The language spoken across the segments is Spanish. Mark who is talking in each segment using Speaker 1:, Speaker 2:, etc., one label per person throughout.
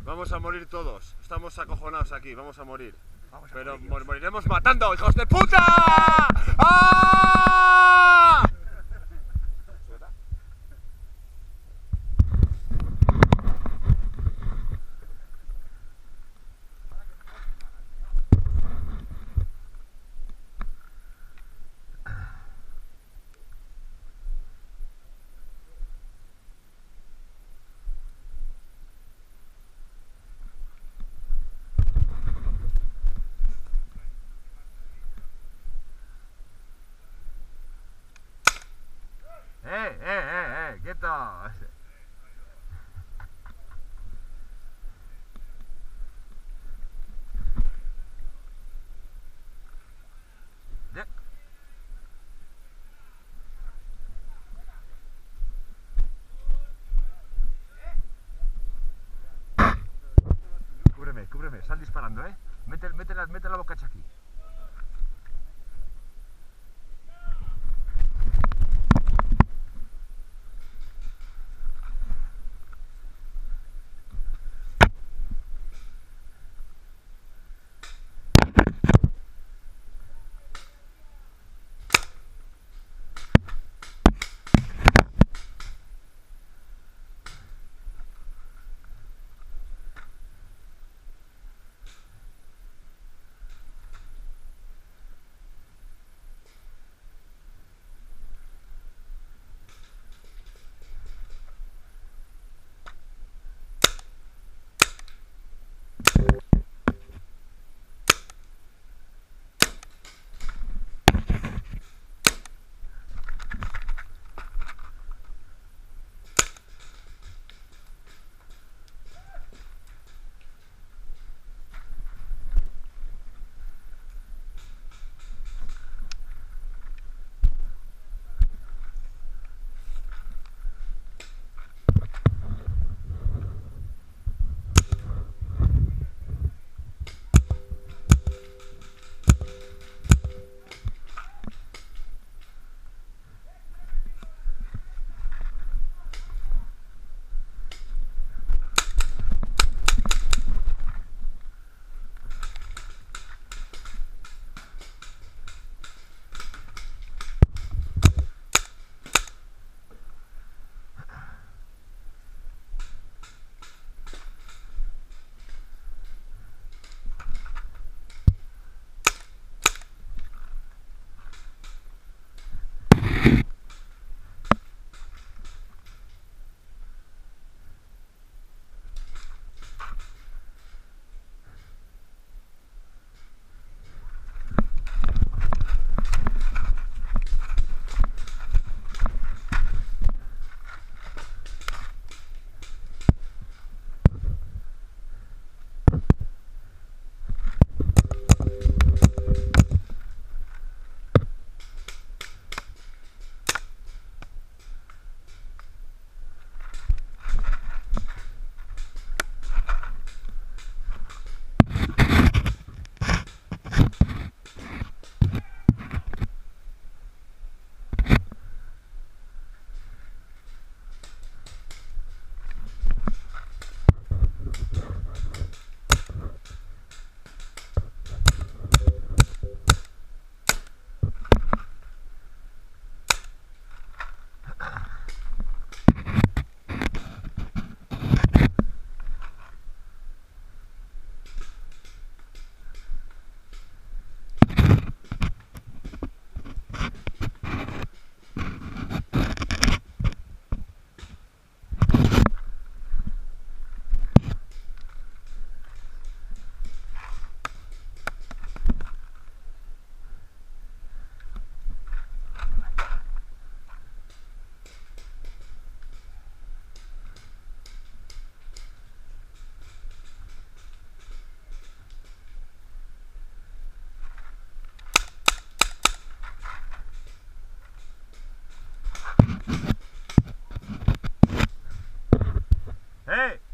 Speaker 1: Vamos a morir todos. Estamos acojonados aquí, vamos a morir. Pero
Speaker 2: morir.
Speaker 1: moriremos matando, hijos de puta. ¡Ah!
Speaker 2: ¡Quietos! Cúbreme, sal disparando, ¿eh? Mete la bocacha aquí.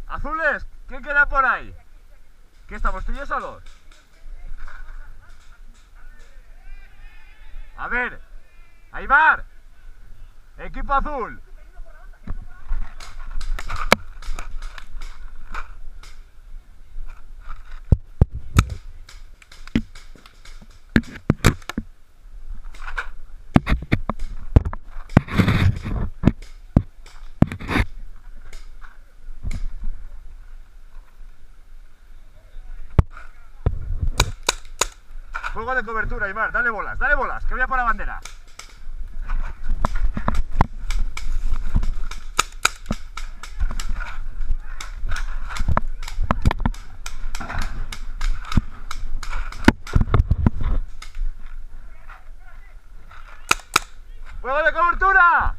Speaker 2: ¡Azules! ¿Quién queda por ahí? ¿Qué estamos tú y yo solos? A ver, Aibar, equipo azul.
Speaker 1: Juego de cobertura, Aimar. Dale bolas, que voy a por la bandera. ¡Juego de cobertura!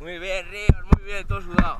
Speaker 3: Muy bien, Ríos, muy bien, todo sudado.